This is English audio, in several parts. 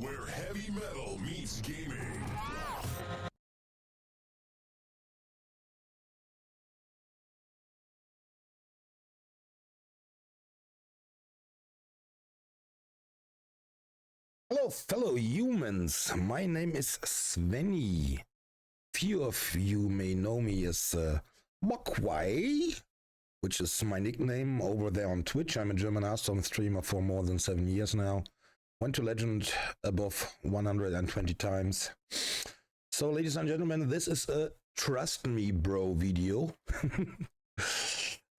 where heavy metal meets gaming. Hello, fellow humans. My name is Svenny. Few of you may know me as Moquai, which is my nickname over there on Twitch. I'm a German Hearthstone streamer for more than 7 years now. Went to Legend above 120 times. So, ladies and gentlemen, this is a Trust Me Bro video.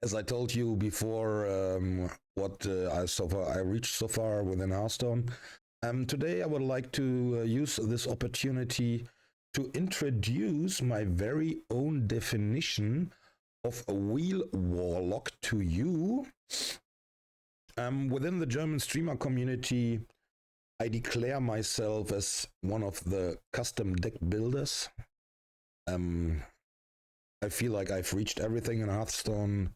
As I told you before, what I reached so far within Hearthstone. Today I would like to use this opportunity to introduce my very own definition of a wheel warlock to you. Within the German streamer community, I declare myself as one of the custom deck builders. I feel like I've reached everything in Hearthstone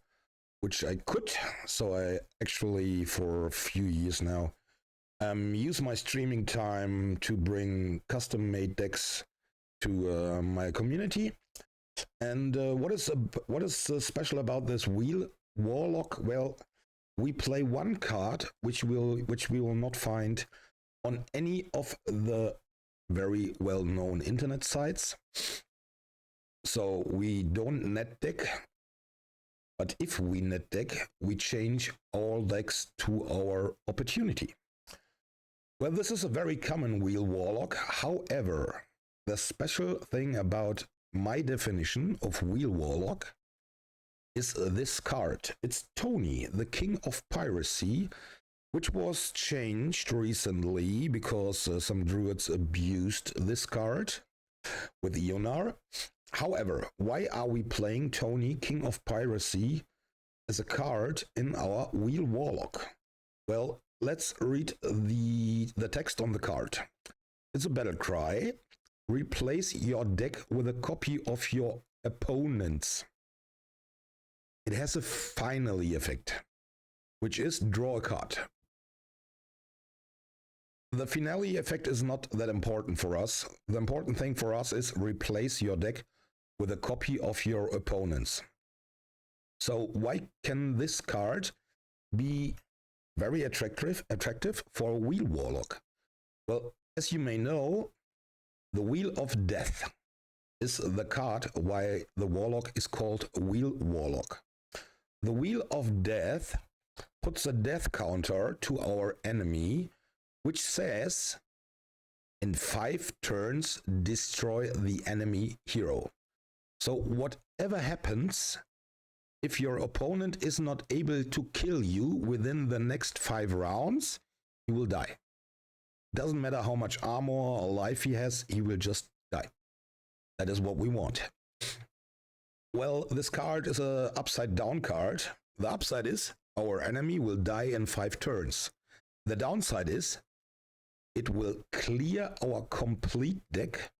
which I could, so I actually for a few years now use my streaming time to bring custom-made decks to my community. And what is special about this wheel warlock? Well, we play one card which we will not find on any of the very well-known internet sites. So we don't net deck, but if we net deck, we change all decks to our opportunity. Well, this is a very common wheel warlock. However, the special thing about my definition of wheel warlock is this card. It's Tony, the King of Piracy, which was changed recently because some druids abused this card with Ionar. However, why are we playing Tony, King of Piracy, as a card in our wheel warlock? Well, let's read the text on the card. It's a battle cry. Replace your deck with a copy of your opponent's. It has a finally effect, which is draw a card. The finale effect is not that important for us. The important thing for us is replace your deck with a copy of your opponent's. So why can this card be very attractive for a wheel warlock? Well, as you may know, the Wheel of Death is the card why the warlock is called Wheel Warlock. The Wheel of Death puts a death counter to our enemy, which says, in 5 turns, destroy the enemy hero. So whatever happens, if your opponent is not able to kill you within the next 5 rounds, he will die. Doesn't matter how much armor or life he has, he will just die. That is what we want. Well, this card is an upside down card. The upside is our enemy will die in 5 turns. The downside is it will clear our complete deck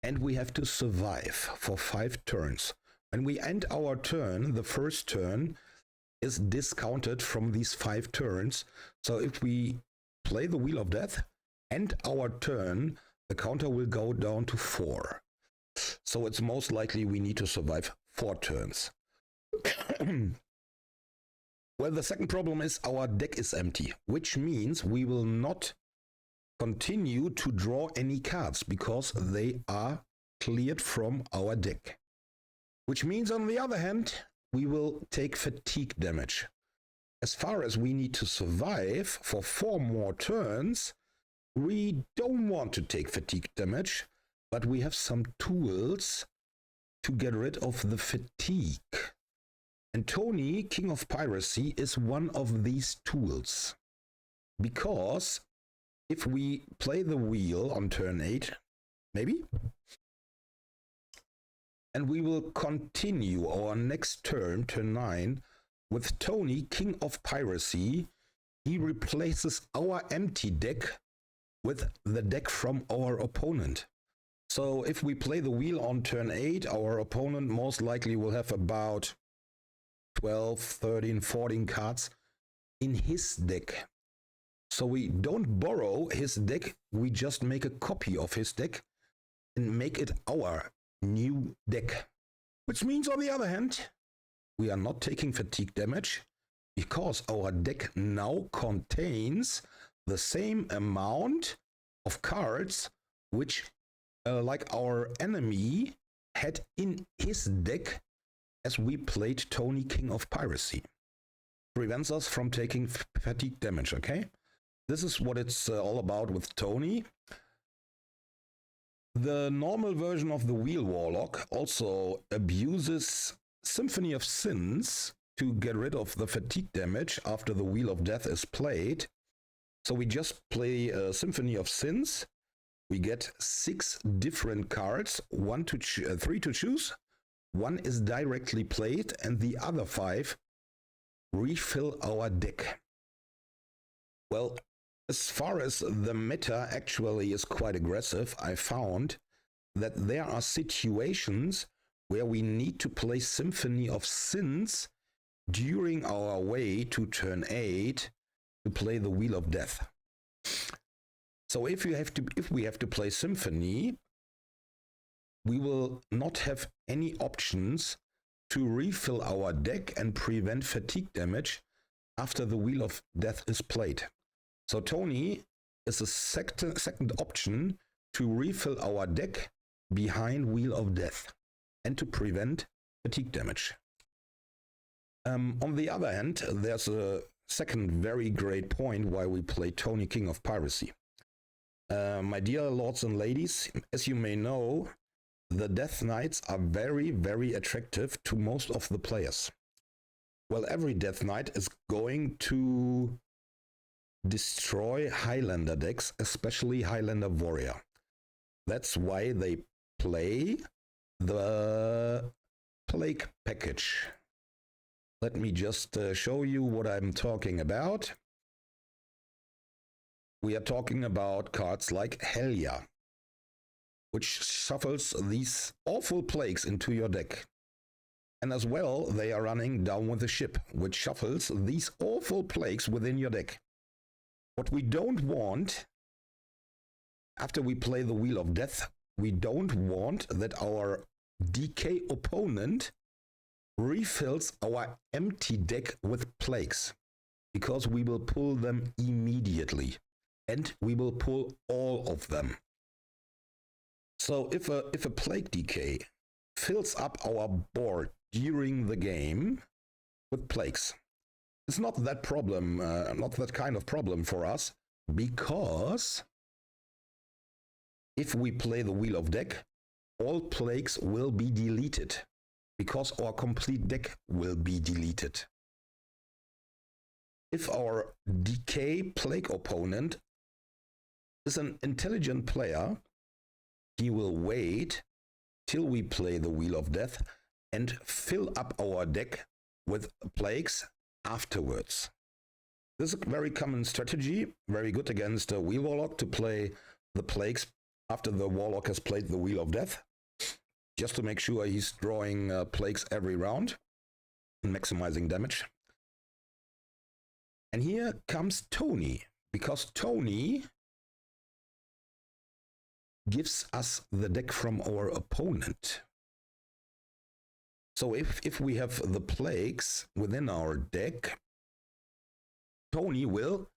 and we have to survive for 5 turns. When we end our turn, the first turn is discounted from these 5 turns. So if we play the Wheel of Death, end our turn, the counter will go down to 4. So it's most likely we need to survive 4 turns. Well, the second problem is our deck is empty, which means we will not continue to draw any cards because they are cleared from our deck. Which means, on the other hand, we will take fatigue damage. As far as we need to survive for 4 more turns, we don't want to take fatigue damage, but we have some tools to get rid of the fatigue. And Tony, King of Piracy, is one of these tools. Because if we play the wheel on turn 8, maybe, and we will continue our next turn, turn 9, with Tony, King of Piracy, he replaces our empty deck with the deck from our opponent. So if we play the wheel on turn 8, our opponent most likely will have about 12, 13, 14 cards in his deck. So we don't borrow his deck, we just make a copy of his deck and make it our new deck. Which means, on the other hand, we are not taking fatigue damage because our deck now contains the same amount of cards which, like our enemy, had in his deck as we played Tony, King of Piracy. Prevents us from taking fatigue damage, okay? This is what it's all about with Tony. The normal version of the Wheel Warlock also abuses Symphony of Sins to get rid of the fatigue damage after the Wheel of Death is played. So we just play Symphony of Sins. We get 6 different cards, 3 to choose. 1 is directly played and the other 5 refill our deck. Well, as far as the meta actually is quite aggressive, I found that there are situations where we need to play Symphony of Sins during our way to turn 8 to play the Wheel of Death. So if we have to play Symphony, we will not have any options to refill our deck and prevent fatigue damage after the Wheel of Death is played. So Tony is a second option to refill our deck behind Wheel of Death and to prevent fatigue damage. On the other hand, there's a second very great point why we play Tony, King of Piracy. My dear lords and ladies, as you may know, the Death Knights are very, very attractive to most of the players. Well, every Death Knight is going to destroy Highlander decks, especially Highlander Warrior. That's why they play the Plague package. Let me just show you what I'm talking about. We are talking about cards like Helya, which shuffles these awful plagues into your deck. And as well, they are running Down with the Ship, which shuffles these awful plagues within your deck. What we don't want, after we play the Wheel of Death, we don't want that our DK opponent refills our empty deck with plagues, because we will pull them immediately, and we will pull all of them. So if a plague DK fills up our board during the game with plagues, it's not that problem, not that kind of problem for us, because if we play the Wheel of Deck, all plagues will be deleted, because our complete deck will be deleted. If our DK plague opponent is an intelligent player, he will wait till we play the Wheel of Death and fill up our deck with plagues afterwards. This is a very common strategy, very good against a Wheel Warlock, to play the plagues after the Warlock has played the Wheel of Death, just to make sure he's drawing plagues every round and maximizing damage. And here comes Tony, because Tony gives us the deck from our opponent. So if we have the plagues within our deck, Tony will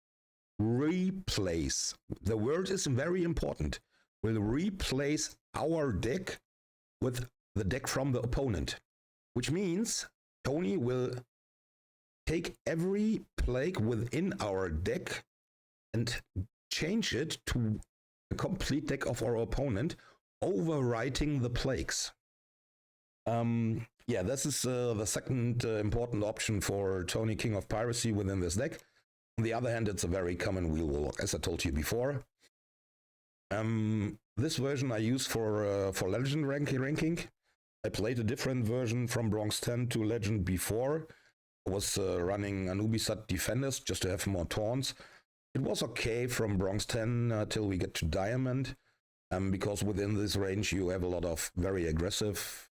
replace, the word is very important, will replace our deck with the deck from the opponent, which means Tony will take every plague within our deck and change it to a complete deck of our opponent, overwriting the plagues. Yeah, this is the second important option for Tony, King of Piracy within this deck. On the other hand, it's a very common Wheel Warlock, as I told you before. This version I use for Legend ranking. I played a different version from Bronze 10 to Legend before. I was running Anubisat Defenders just to have more taunts. It was okay from Bronze 10 till we get to Diamond, because within this range you have a lot of very aggressive,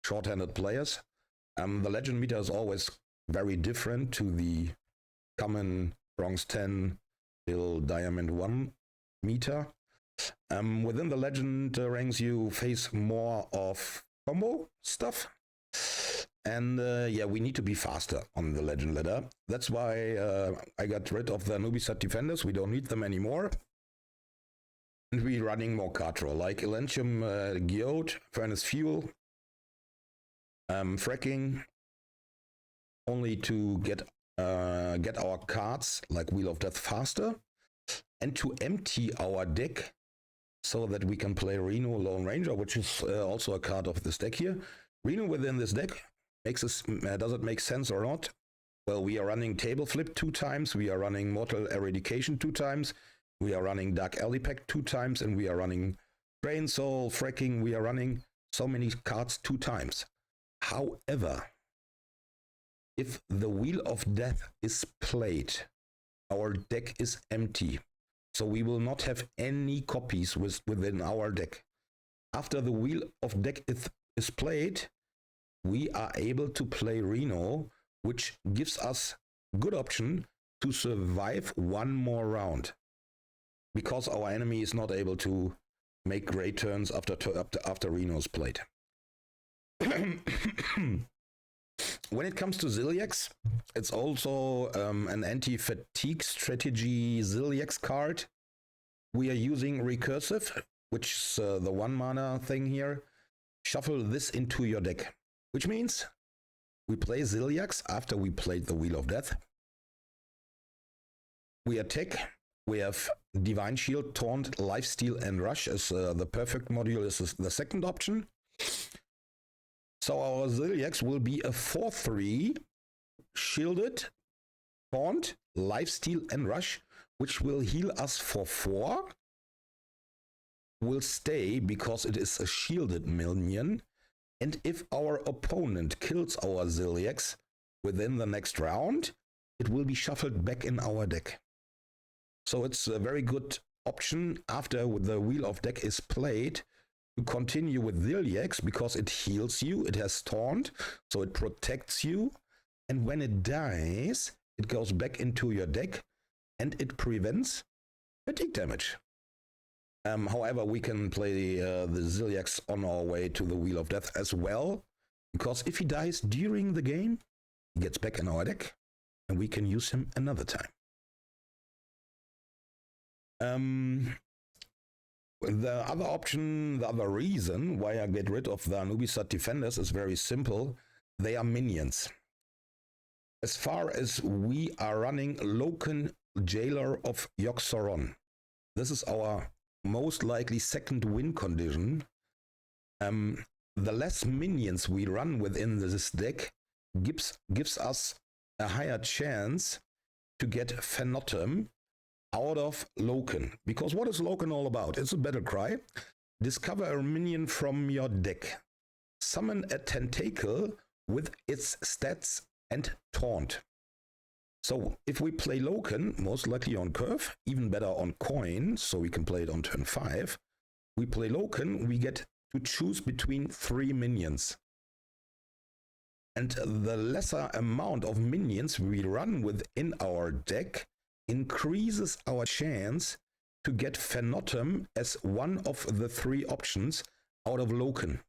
short-handed players. The Legend meter is always very different to the common Bronze 10 till Diamond 1 meter. Within the legend ranks, you face more of combo stuff. And yeah, we need to be faster on the legend ladder. That's why I got rid of the Nubisat defenders. We don't need them anymore. And we're running more card draw, like Elentium Geode, Furnace Fuel, Fracking, only to get our cards like Wheel of Death faster, and to empty our deck so that we can play Reno Lone Ranger, which is also a card of this deck here. Reno within this deck makes us, does it make sense or not? Well, we are running Table Flip 2 times, we are running Mortal Eradication 2 times, we are running Dark Alley Pact 2 times, and we are running Drain Soul, Fracking. We are running so many cards 2 times. However, if the Wheel of Death is played, our deck is empty. So we will not have any copies within our deck. After the Wheel of Death is played, we are able to play Reno, which gives us good option to survive one more round. Because our enemy is not able to make great turns after Reno's played. When it comes to Zilliax, it's also an anti-fatigue strategy Zilliax card. We are using Recursive, which is the 1 mana thing here. Shuffle this into your deck, which means we play Zilliax after we played the Wheel of Death. We attack. We have Divine Shield, Taunt, Lifesteal, and Rush as the perfect module is the second option. So our Zilliax will be a 4/3 shielded, Taunt, Lifesteal, and Rush, which will heal us for 4. Will stay because it is a shielded minion. And if our opponent kills our Zilliax within the next round, it will be shuffled back in our deck. So it's a very good option after the Wheel of Death is played to continue with Zilliax because it heals you, it has Taunt, so it protects you. And when it dies, it goes back into your deck and it prevents fatigue damage. However, we can play the Zilliax on our way to the Wheel of Death as well, because if he dies during the game, he gets back in our deck and we can use him another time. The other option, the other reason why I get rid of the Anubisat defenders is very simple. They are minions. As far as we are running Loken, Jailer of Yogg-Saron, this is our most likely second win condition. The less minions we run within this deck gives us a higher chance to get Phantom out of Loken. Because what is Loken all about? It's a battle cry. Discover a minion from your deck. Summon a tentacle with its stats and taunt. So if we play Loken, most likely on curve, even better on coin, so we can play it on turn 5. We play Loken, we get to choose between 3 minions. And the lesser amount of minions we run within our deck increases our chance to get Phantom as one of the 3 options out of Loken,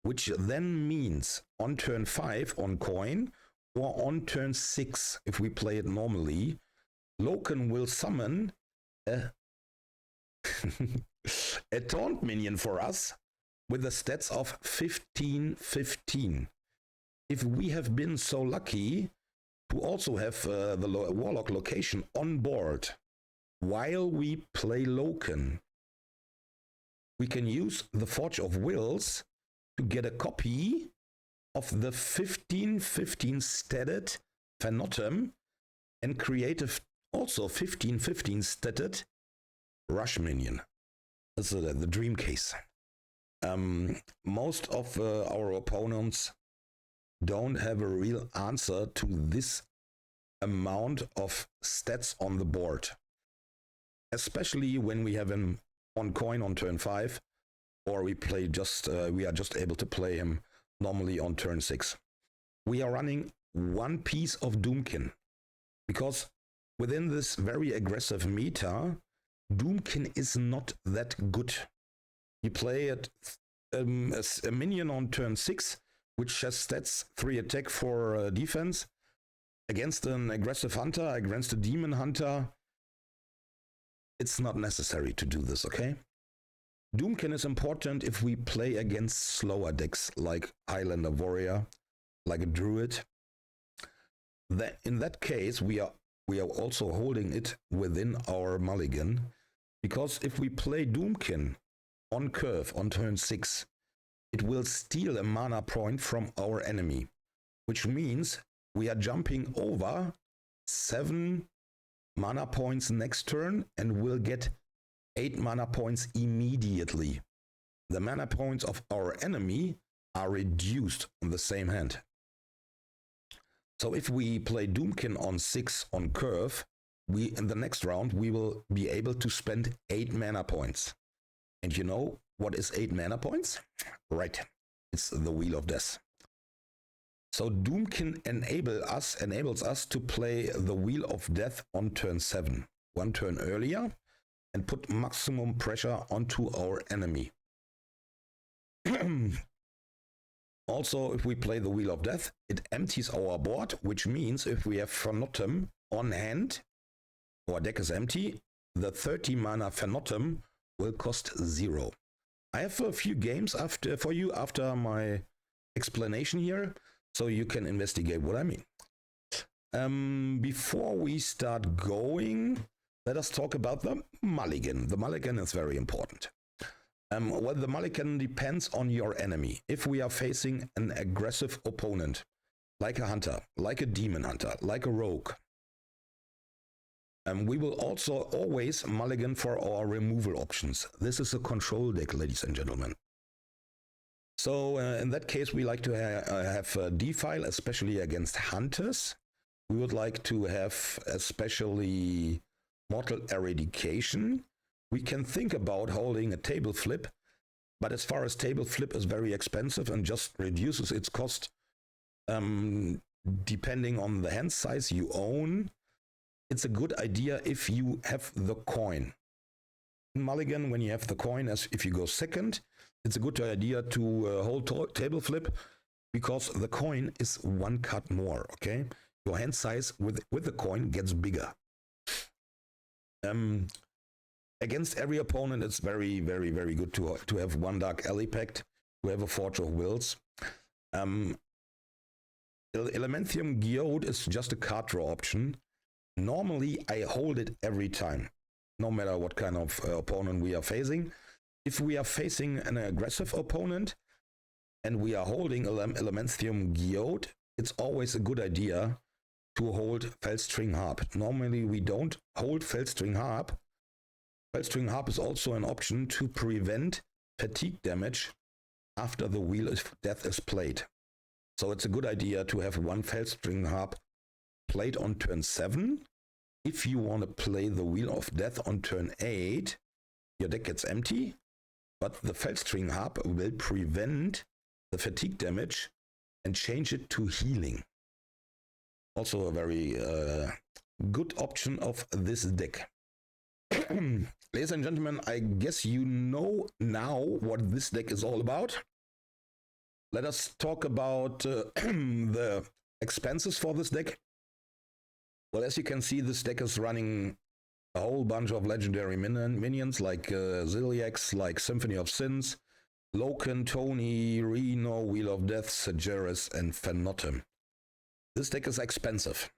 which then means on turn 5 on coin or on turn 6 if we play it normally, Loken will summon a, a taunt minion for us with the stats of 15/15. If we have been so lucky to also have the Warlock location on board while we play Loken, we can use the Forge of Wills to get a copy of the 15/15 statted Phantom and create also 15/15 statted Rush minion. That's the dream case. Most of our opponents don't have a real answer to this amount of stats on the board, especially when we have him on coin on turn 5, or we are just able to play him normally on turn 6. We are running one piece of Doomkin because within this very aggressive meta, Doomkin is not that good. You play it as a minion on turn 6, which has stats 3 attack, 4 defense, against an aggressive hunter, against a demon hunter. It's not necessary to do this, okay? Doomkin is important if we play against slower decks like Highlander Warrior, like a Druid. In that case, we are also holding it within our mulligan, because if we play Doomkin on curve on turn 6, it will steal a mana point from our enemy, which means we are jumping over 7 mana points next turn and will get 8 mana points immediately. The mana points of our enemy are reduced on the same hand. So if we play Doomkin on 6 on curve, in the next round we will be able to spend 8 mana points. And you know what is 8 mana points? Right, it's the Wheel of Death. So Doomkin enables us to play the Wheel of Death on turn 7, 1 turn earlier, and put maximum pressure onto our enemy. Also, if we play the Wheel of Death, it empties our board, which means if we have Phantom on hand, our deck is empty, the 30 mana Phantom will cost 0. I have a few games for you after my explanation here, so you can investigate what I mean. Before we start going, let us talk about the mulligan. The mulligan is very important. Well, the mulligan depends on your enemy. If we are facing an aggressive opponent, like a hunter, like a demon hunter, like a rogue, we will also always mulligan for our removal options. This is a control deck, ladies and gentlemen. So in that case, we like to have a defile, especially against hunters. We would like to have especially Mortal Eradication. We can think about holding a table flip, but as far as table flip is very expensive and just reduces its cost depending on the hand size you own, it's a good idea if you have the coin. In mulligan, when you have the coin, as if you go second, it's a good idea to hold table flip, because the coin is 1 card more, okay? Your hand size with the coin gets bigger. Against every opponent, it's very, very, very good to have 1 Dark Alley Pact, to have a Forge of Wills. Elementhium Geode is just a card draw option. Normally, I hold it every time, no matter what kind of opponent we are facing. If we are facing an aggressive opponent and we are holding Elementhium Geode, it's always a good idea to hold Felstring Harp. Normally, we don't hold Felstring Harp. Felstring Harp is also an option to prevent fatigue damage after the Wheel of Death is played. So it's a good idea to have 1 Felstring Harp played on turn 7. If you want to play the Wheel of Death on turn 8, your deck gets empty, but the Felstring Harp will prevent the fatigue damage and change it to healing. Also a very good option of this deck. Ladies and gentlemen, I guess you know now what this deck is all about. Let us talk about the expenses for this deck. Well, as you can see, this deck is running a whole bunch of legendary minions like Ziliax, like Symphony of Sins, Loken, Tony, Reno, Wheel of Death, Sageris, and Phantom. This deck is expensive.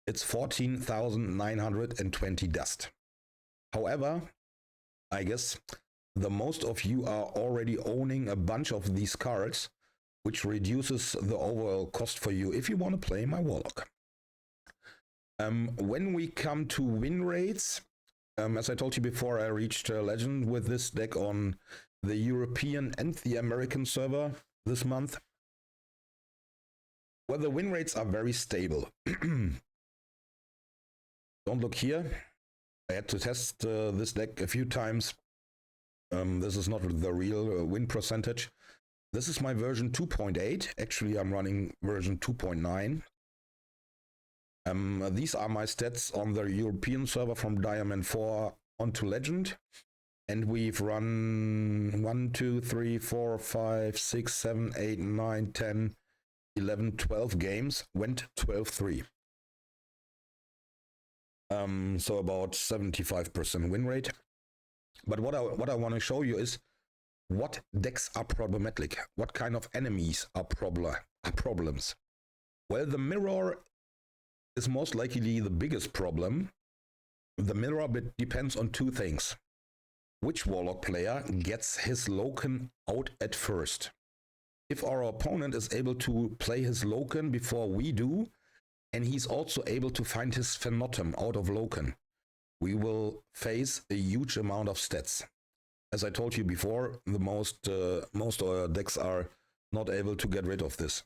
It's 14,920 dust. However, I guess the most of you are already owning a bunch of these cards, which reduces the overall cost for you if you want to play my Warlock. When we come to win rates, as I told you before, I reached Legend with this deck on the European and the American server this month. Well, the win rates are very stable. Don't look here. I had to test this deck a few times. This is not the real win percentage. This is my version 2.8. Actually, I'm running version 2.9. These are my stats on the European server from Diamond 4 onto Legend. And we've run 1, 2, 3, 4, 5, 6, 7, 8, 9, 10, 11, 12 games, went 12-3. So about 75% win rate. But what I want to show you is what decks are problematic, what kind of enemies are problems. Well, the mirror is most likely the biggest problem. The mirror depends on two things. Which Warlock player gets his Loken out at first? If our opponent is able to play his Loken before we do, and he's also able to find his Phantom out of Loken, we will face a huge amount of stats. As I told you before, the most decks are not able to get rid of this.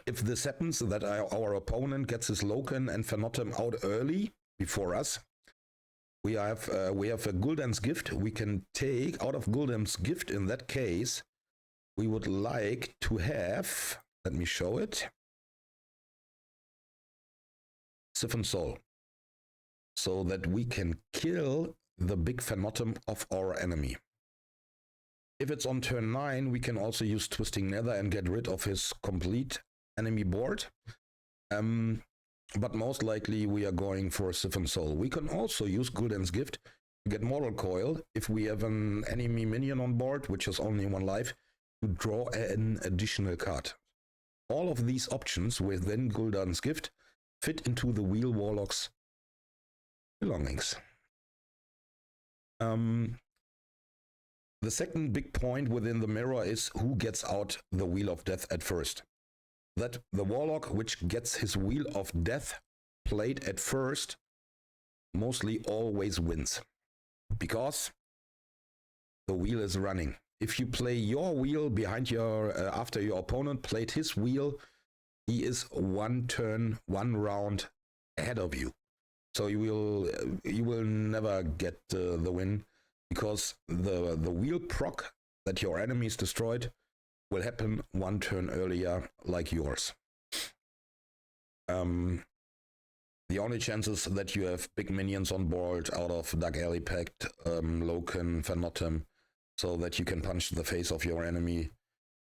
If this happens, that our opponent gets his Loken and Phantom out early before us, we have a Gul'dan's Gift. We can take out of Gul'dan's Gift. In that case, we would like to have, let me show it, Siphon Soul, so that we can kill the big Phantom of our enemy. If it's on turn 9, we can also use Twisting Nether and get rid of his complete enemy board. But most likely we are going for Siphon Soul. We can also use Gul'dan's Gift to get Mortal Coil if we have an enemy minion on board, which has only 1 life, to draw an additional card. All of these options within Gul'dan's Gift fit into the Wheel Warlock's belongings. The second big point within the mirror is who gets out the Wheel of Death at first. That the Warlock which gets his Wheel of Death played at first mostly always wins, because the wheel is running. If you play your wheel behind your after your opponent played his wheel, he is 1 turn, 1 round ahead of you. So you will never get the win, because the wheel proc that your enemy is destroyed will happen 1 turn earlier, like yours. The only chances that you have big minions on board out of Dark Alley Pact, Loken, Phantom, so that you can punch the face of your enemy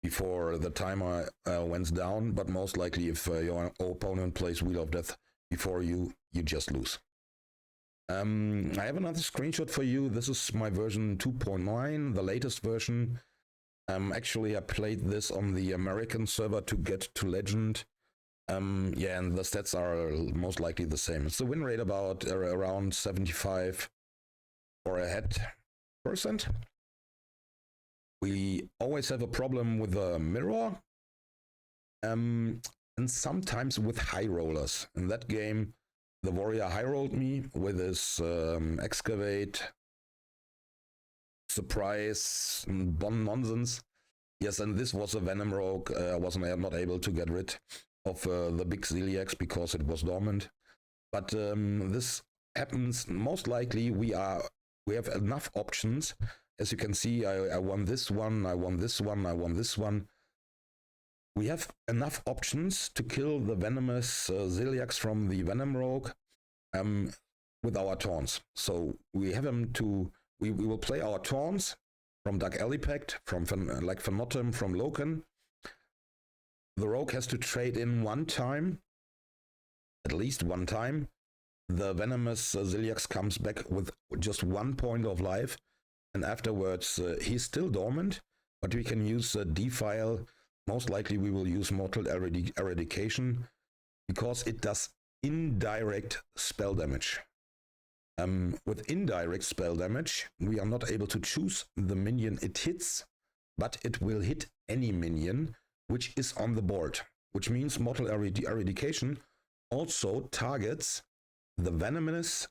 before the timer went down. But most likely, if your opponent plays Wheel of Death before you, you just lose. I have another screenshot for you. This is my version 2.9, the latest version. Actually, I played this on the American server to get to Legend. Yeah, and the stats are most likely the same. It's the win rate about around 75 or ahead %. We always have a problem with the mirror, and sometimes with high rollers. In that game, the warrior high rolled me with his excavate, surprise, bomb nonsense. Yes, and this was a Venom Rogue. I was not able to get rid of the big Ziliax because it was dormant. But this happens most likely. We have enough options. As you can see, I won this one, I won this one, I won this one. We have enough options to kill the venomous Ziliax from the Venom Rogue with our taunts. So we have them to. We will play our taunts from Dark Alley Pact, from like Phantom, from Loken. The Rogue has to trade in 1 time, at least 1 time. The venomous Ziliax comes back with just 1 point of life, and afterwards he's still dormant, but we can use Defile. Most likely we will use Mortal Eradication, because it does indirect spell damage. With indirect spell damage, we are not able to choose the minion it hits, but it will hit any minion which is on the board, which means Mortal Eradication also targets the venomous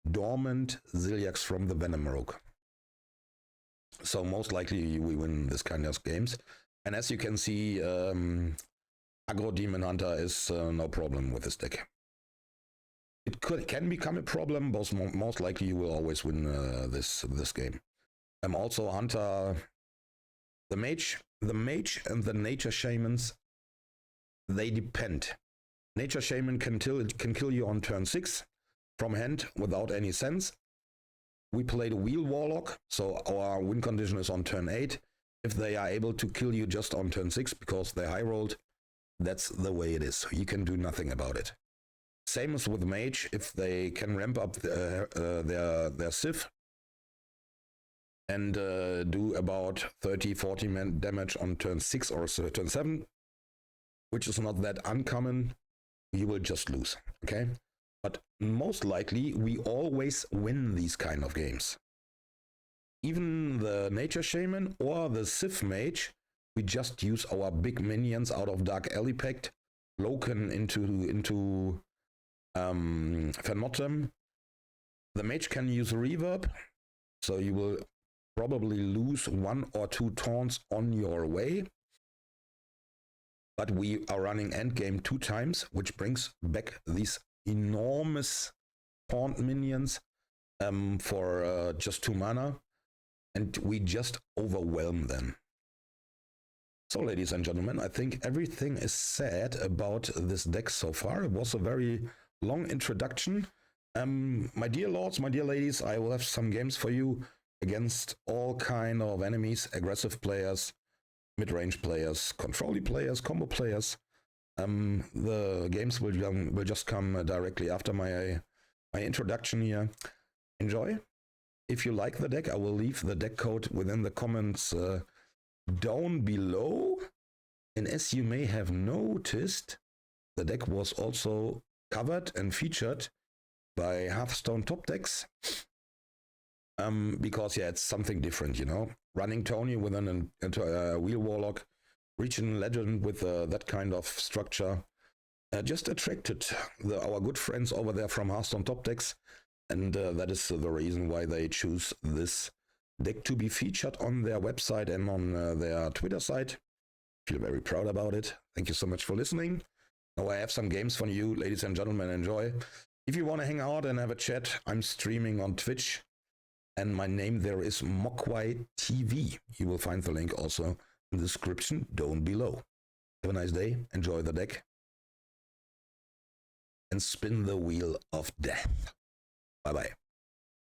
dormant Ziliax from the Venom Rogue. So most likely we win this kind of games. And as you can see, Aggro Demon Hunter is no problem with this deck. It can become a problem, but most likely you will always win this game. Also Hunter, the mage and the nature shamans, they depend. Nature Shaman can kill you on turn 6 from hand without any sense. We played a Wheel Warlock, so our win condition is on turn 8. If they are able to kill you just on turn 6 because they high rolled, that's the way it is. You can do nothing about it. Same as with Mage, if they can ramp up their Civ and do about 30-40 damage on turn 6 or turn 7, which is not that uncommon, you will just lose, okay? But most likely, we always win these kind of games. Even the Nature Shaman or the Civ Mage, we just use our big minions out of Dark Alley Pact, Loken into Fenmotem. The Mage can use Reverb, so you will probably lose 1 or 2 taunts on your way. But we are running endgame 2 times, which brings back these enormous taunt minions for just 2 mana, and we just overwhelm them. So, ladies and gentlemen, I think everything is said about this deck so far. It was a very long introduction. My dear lords, my dear ladies, I will have some games for you against all kind of enemies, aggressive players, mid-range players, control-y players, combo players. The games will just come directly after my introduction here. Enjoy. If you like the deck, I will leave the deck code within the comments down below. And as you may have noticed, the deck was also covered and featured by Hearthstone Top Decks. Because, yeah, it's something different, you know. Running Tony with a Wheel Warlock, Region Legend with that kind of structure, just attracted our good friends over there from Hearthstone Top Decks. And that is the reason why they choose this deck to be featured on their website and on their Twitter site. Feel very proud about it. Thank you so much for listening. Now I have some games for you, ladies and gentlemen. Enjoy. If you want to hang out and have a chat, I'm streaming on Twitch. And my name there is MoquaiTV. You will find the link also in the description down below. Have a nice day. Enjoy the deck. And spin the wheel of death. Bye-bye.